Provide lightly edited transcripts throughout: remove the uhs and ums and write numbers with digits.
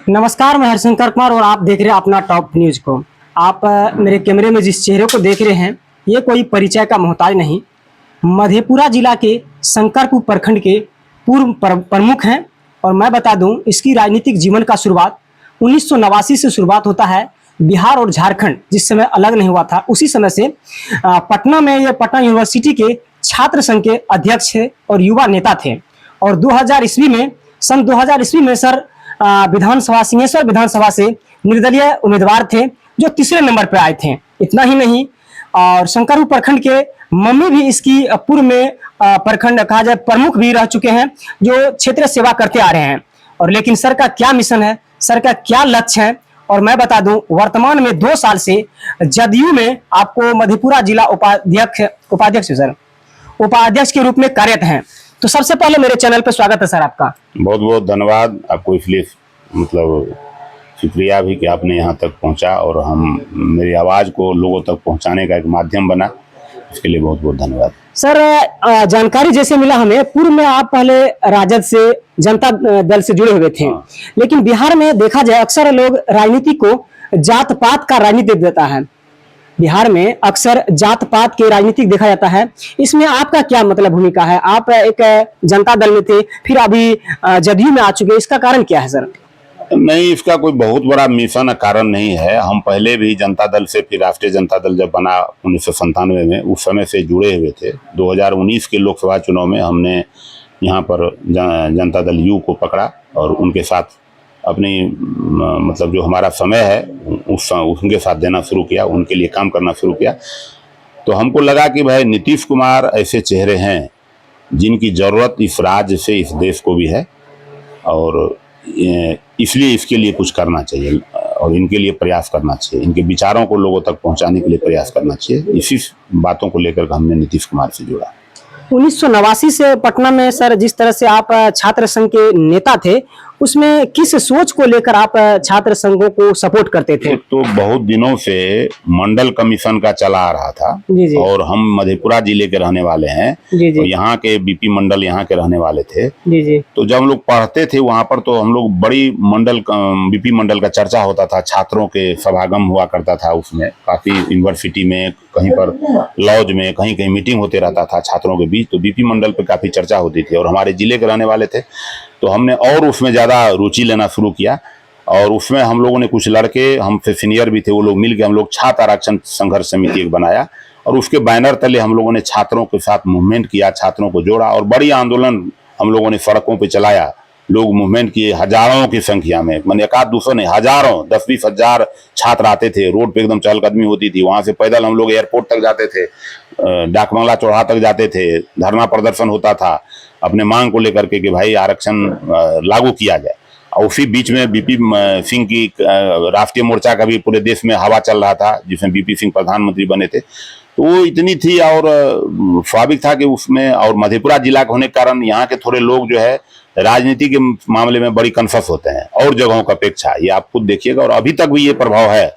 नमस्कार, मैं हरशंकर कुमार और आप देख रहे हैं अपना टॉप न्यूज को। आप मेरे कैमरे में जिस चेहरे को देख रहे हैं, ये कोई परिचय का मोहताज नहीं। मधेपुरा जिला के शंकरपुर प्रखंड के पूर्व प्रमुख हैं और मैं बता दूं, इसकी राजनीतिक जीवन का शुरुआत 1989 से शुरुआत होता है। बिहार और झारखंड जिस समय अलग नहीं हुआ था, उसी समय से पटना में ये पटना यूनिवर्सिटी के छात्र संघ के अध्यक्ष थे और युवा नेता थे। और 2000 ईस्वी में सन 2000 ईस्वी में सर विधानसभा सिंहेश्वर विधानसभा से निर्दलीय उम्मीदवार थे जो तीसरे नंबर पर आए थे। इतना ही नहीं, और शंकरपुर प्रखंड के मम्मी भी इसकी पूर्व में प्रखंड कहा जाए प्रमुख भी रह चुके हैं, जो क्षेत्रीय सेवा करते आ रहे हैं। और लेकिन सर का क्या मिशन है, सर का क्या लक्ष्य है, और मैं बता दूं वर्तमान में 2 साल से जदयू में आपको मधेपुरा जिला उपाध्यक्ष के रूप में कार्यरत हैं। तो सबसे पहले मेरे चैनल पर स्वागत है सर आपका। बहुत बहुत धन्यवाद आपको, इसलिए मतलब शुक्रिया भी कि आपने यहाँ तक पहुँचा और हम मेरी आवाज़ को लोगों तक पहुँचाने का एक माध्यम बना, इसके लिए बहुत बहुत धन्यवाद। सर जानकारी जैसे मिला हमें, पूर्व में आप पहले राजद से जनता दल से जुड़े हुए थे। लेकिन बिहार में देखा जाए अक्सर लोग राजनीति को जात पात का राजनीति देता है। बिहार में अक्सर जात पात के राजनीतिक देखा जाता है, इसमें आपका क्या मतलब भूमिका है? आप एक जनता दल में थे, फिर अभी जदयू में आ चुके, इसका कारण क्या है सर? नहीं, इसका कोई बहुत बड़ा मिशन कारण नहीं है। हम पहले भी जनता दल से, फिर राष्ट्रीय जनता दल जब बना 1997 में, उस समय से जुड़े हुए थे। 2019 के लोकसभा चुनाव में हमने यहाँ पर जनता दल यू को पकड़ा और उनके साथ अपनी मतलब जो हमारा समय है उनके साथ देना शुरू किया, उनके लिए काम करना शुरू किया। तो हमको लगा कि भाई नीतीश कुमार ऐसे चेहरे हैं जिनकी ज़रूरत इस राज्य से, इस देश को भी है, और इसलिए इसके लिए कुछ करना चाहिए और इनके लिए प्रयास करना चाहिए, इनके विचारों को लोगों तक पहुंचाने के लिए प्रयास करना चाहिए। इसी बातों को लेकर हमने नीतीश कुमार से जुड़ा। 1989 से पटना में सर जिस तरह से आप छात्र संघ के नेता थे, उसमें किस सोच को लेकर आप छात्र संघों को सपोर्ट करते थे? तो बहुत दिनों से मंडल कमीशन का चला आ रहा था। जी। और हम मधेपुरा जिले के रहने वाले हैं। जी। तो यहाँ के बीपी मंडल यहाँ के रहने वाले थे। जी। तो जब हम लोग पढ़ते थे वहाँ पर, तो हम लोग बड़ी बीपी मंडल का चर्चा होता था, छात्रों के सभागम हुआ करता था उसमें, काफी यूनिवर्सिटी में, कहीं पर लॉज में, कहीं कहीं मीटिंग होते रहता था छात्रों के बीच। तो बीपी मंडल पे काफी चर्चा होती थी और हमारे जिले के रहने वाले थे, तो हमने और उसमें ज़्यादा रुचि लेना शुरू किया। और उसमें हम लोगों ने, कुछ लड़के हमसे सीनियर भी थे, वो लोग मिल के हम लोग छात्र आरक्षण संघर्ष समिति एक बनाया और उसके बैनर तले हम लोगों ने छात्रों के साथ मूवमेंट किया, छात्रों को जोड़ा और बड़ी आंदोलन हम लोगों ने सड़कों पे चलाया। लोग मूवमेंट किए हजारों की संख्या में, मैंने 1-2 नहीं, हजारों, 10-20 हजार छात्र आते थे। रोड पे एकदम चहलकदमी होती थी। वहां से पैदल हम लोग एयरपोर्ट तक जाते थे, डाक बंगला चौराहा तक जाते थे, धरना प्रदर्शन होता था अपने मांग को लेकर के कि भाई आरक्षण लागू किया जाए। और उसी बीच में बीपी सिंह की राष्ट्रीय मोर्चा का भी पूरे देश में हवा चल रहा था, जिसमें बीपी सिंह प्रधानमंत्री बने थे। तो वो इतनी थी और स्वाभाविक था कि उसमें, और मधेपुरा जिला के होने के कारण यहाँ के थोड़े लोग जो है राजनीति के मामले में बड़ी कन्फर्स होते हैं और जगहों का अपेक्षा, ये आप खुद देखिएगा। और अभी तक भी ये प्रभाव है।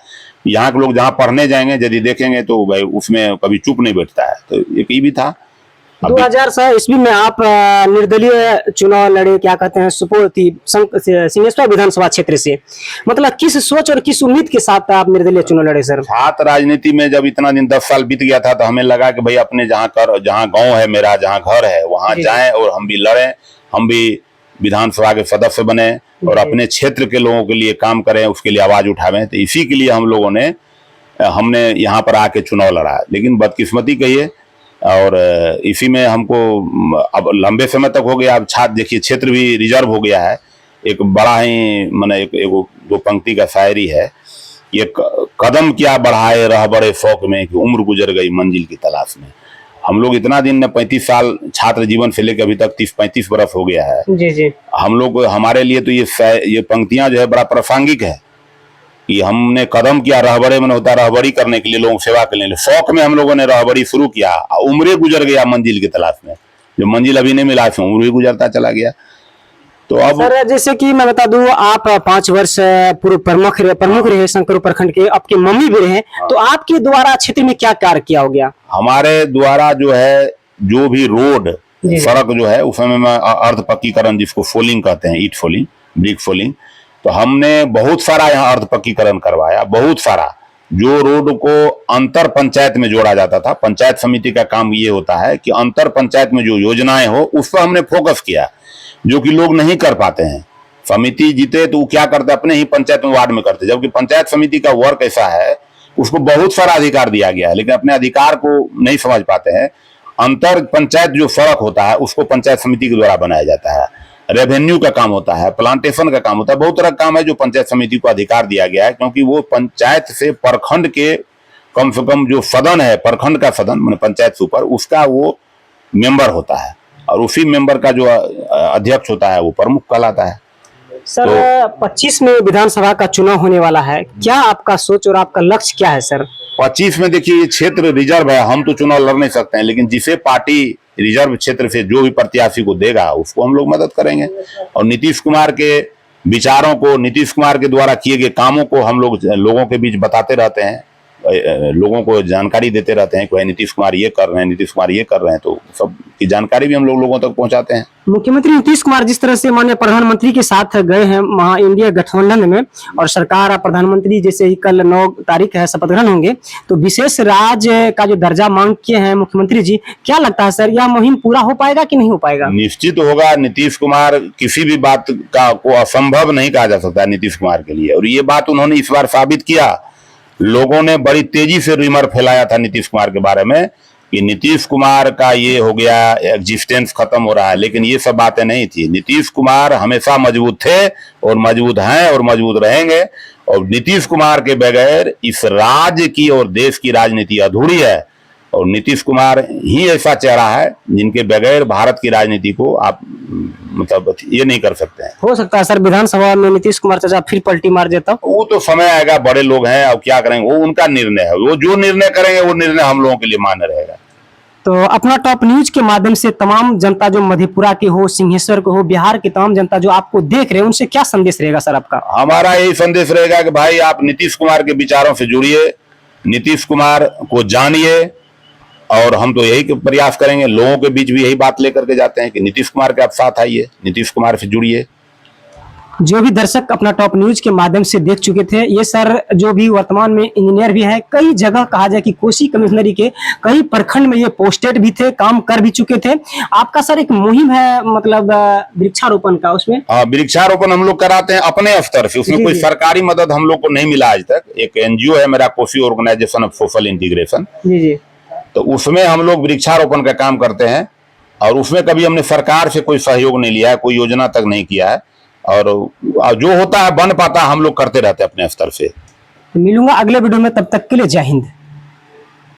यहाँ के लोग जहाँ पढ़ने जाएंगे यदि देखेंगे तो भाई उसमें कभी चुप नहीं बैठता है। तो एक ये भी था। 2000 ईस्वी में आप निर्दलीय चुनाव लड़े, क्या कहते हैं, सिंहेश्वर विधानसभा क्षेत्र से। मतलब किस सोच और किस उम्मीद के साथ आप निर्दलीय चुनाव लड़े सर? छात्र राजनीति में जब इतना दिन 10 साल बीत गया था, तो हमें लगा कि भाई अपने जहाँ गांव है मेरा, जहाँ घर है, वहाँ जाएं और हम भी लड़ें, हम भी विधानसभा के सदस्य बने और अपने क्षेत्र के लोगों के लिए काम करें, उसके लिए आवाज उठावें। तो इसी के लिए हमने यहाँ पर आके चुनाव लड़ा। लेकिन बदकिस्मती कहिए, और इसी में हमको अब लंबे समय तक हो गया। अब छात्र देखिए, क्षेत्र भी रिजर्व हो गया है। एक बड़ा ही मैंने एक 2 पंक्ति का शायरी है, ये कदम क्या बढ़ाए रह बड़े शौक में कि उम्र गुजर गई मंजिल की तलाश में। हम लोग इतना दिन ने 35 साल छात्र जीवन से लेकर अभी तक 30-35 बरस हो गया है। जी जी। हम लोग, हमारे लिए तो ये पंक्तियां जो है बड़ा प्रासंगिक है कि हमने कदम किया, रहबरे में होता रहबरी करने के लिए, लोगों सेवा करने के लिए, शौक में हम लोगों ने रहबरी शुरू किया। उम्र गुजर गया मंजिल की तलाश में, जो मंजिल अभी नहीं मिला, उम्र भी गुजरता चला गया। तो अब सर जैसे कि मैं बता दूं, आप 5 वर्ष पूर्व प्रमुख रहे शंकरपुर प्रखंड के, आपकी मम्मी भी रहे। तो आपके द्वारा क्षेत्र में क्या कार्य किया हो गया? हमारे द्वारा जो है, जो भी रोड सड़क जो है, उसमें अर्ध पक्कीकरण, जिसको फोलिंग कहते हैं, ईट फोलिंग, ब्रिक फोलिंग, तो हमने बहुत सारा यहाँ अर्ध पक्कीकरण करवाया, बहुत सारा। जो रोड को अंतर पंचायत में जोड़ा जाता था, पंचायत समिति का काम ये होता है कि अंतर पंचायत में जो योजनाएं हो उस पर हमने फोकस किया, जो कि लोग नहीं कर पाते हैं। समिति जीते तो वो क्या करते, अपने ही पंचायत में वार्ड में करते, जबकि पंचायत समिति का वर्क ऐसा है, उसको बहुत सारा अधिकार दिया गया है, लेकिन अपने अधिकार को नहीं समझ पाते हैं। अंतर पंचायत जो सड़क होता है उसको पंचायत समिति के द्वारा बनाया जाता है, रेवेन्यू का काम होता है, प्लांटेशन का काम होता है, बहुत तरह का काम है जो पंचायत समिति को अधिकार दिया गया है, क्योंकि वो पंचायत से प्रखंड के कम से कम जो सदन है, प्रखंड का सदन माने पंचायत से ऊपर, उसका वो मेंबर होता है, और उसी मेंबर का जो अध्यक्ष होता है वो प्रमुख कहलाता है। सर 25 में विधानसभा का चुनाव होने वाला है, क्या आपका सोच और आपका लक्ष्य क्या है सर? 25 में देखिए, ये क्षेत्र रिजर्व है, हम तो चुनाव लड़ नहीं सकते हैं, लेकिन जिसे पार्टी रिजर्व क्षेत्र से जो भी प्रत्याशी को देगा उसको हम लोग मदद करेंगे। और नीतीश कुमार के विचारों को, नीतीश कुमार के द्वारा किए गए कामों को हम लोग लोगों के बीच बताते रहते हैं, लोगों को जानकारी देते रहते हैं कि भाई नीतीश कुमार ये कर रहे हैं, नीतीश कुमार ये कर रहे हैं, तो सब की जानकारी भी हम लोगों तक पहुंचाते हैं। मुख्यमंत्री नीतीश कुमार जिस तरह से माननीय प्रधानमंत्री के साथ गए हैं महा इंडिया गठबंधन में, और सरकार और प्रधानमंत्री जैसे ही कल 9 तारीख है शपथ ग्रहण होंगे, तो विशेष राज्य का जो दर्जा मांग किए हैं मुख्यमंत्री जी, क्या लगता है सर यह मुहिम पूरा हो पाएगा कि नहीं हो पाएगा? निश्चित होगा। नीतीश कुमार किसी भी बात का को असंभव नहीं कहा जा सकता नीतीश कुमार के लिए, और ये बात उन्होंने इस बार साबित किया। लोगों ने बड़ी तेजी से रूमर फैलाया था नीतीश कुमार के बारे में कि नीतीश कुमार का ये हो गया, एग्जिस्टेंस खत्म हो रहा है, लेकिन ये सब बातें नहीं थी। नीतीश कुमार हमेशा मजबूत थे और मजबूत हैं और मजबूत रहेंगे, और नीतीश कुमार के बगैर इस राज्य की और देश की राजनीति अधूरी है, और नीतीश कुमार ही ऐसा चेहरा है जिनके बगैर भारत की राजनीति को आप मतलब ये नहीं कर सकते हैं। हो सकता है सर विधानसभा में नीतीश कुमार चाचा फिर पलटी मार देता? वो तो समय आएगा, बड़े लोग हैं, अब क्या करेंगे, वो उनका निर्णय है, वो जो निर्णय करेंगे वो निर्णय हम लोगों के लिए मान्य रहेगा। तो अपना टॉप न्यूज के माध्यम से तमाम जनता जो मधेपुरा के हो, सिंहेश्वर के हो, बिहार की तमाम जनता जो आपको देख रहे हैं, उनसे क्या संदेश रहेगा सर आपका? हमारा यही संदेश रहेगा कि भाई आप नीतीश कुमार के विचारों से जुड़िए, नीतीश कुमार को जानिए, और हम तो यही प्रयास करेंगे, लोगों के बीच भी यही बात लेकर के जाते हैं कि नीतीश कुमार के आप साथ आइए, नीतीश कुमार से जुड़िए। जो भी दर्शक अपना टॉप न्यूज के माध्यम से देख चुके थे, ये सर जो भी वर्तमान में इंजीनियर भी है, कई जगह कहा जाए कि कोसी कमिश्नरी के कई प्रखंड में ये पोस्टेड भी थे, काम कर भी चुके थे। आपका सर एक मुहिम है मतलब वृक्षारोपण का, उसमें वृक्षारोपण हम लोग कराते हैं अपने स्तर से, उसमें कोई सरकारी मदद हम लोग को नहीं मिला आज तक। एक एनजीओ है मेरा, Kosi organisation of social integration, जी, तो उसमें हम लोग वृक्षारोपण का काम करते हैं, और उसमें कभी हमने सरकार से कोई सहयोग नहीं लिया है, कोई योजना तक नहीं किया है, और जो होता है बन पाता हम लोग करते रहते हैं अपने स्तर से। मिलूंगा अगले वीडियो में, तब तक के लिए जय हिंद।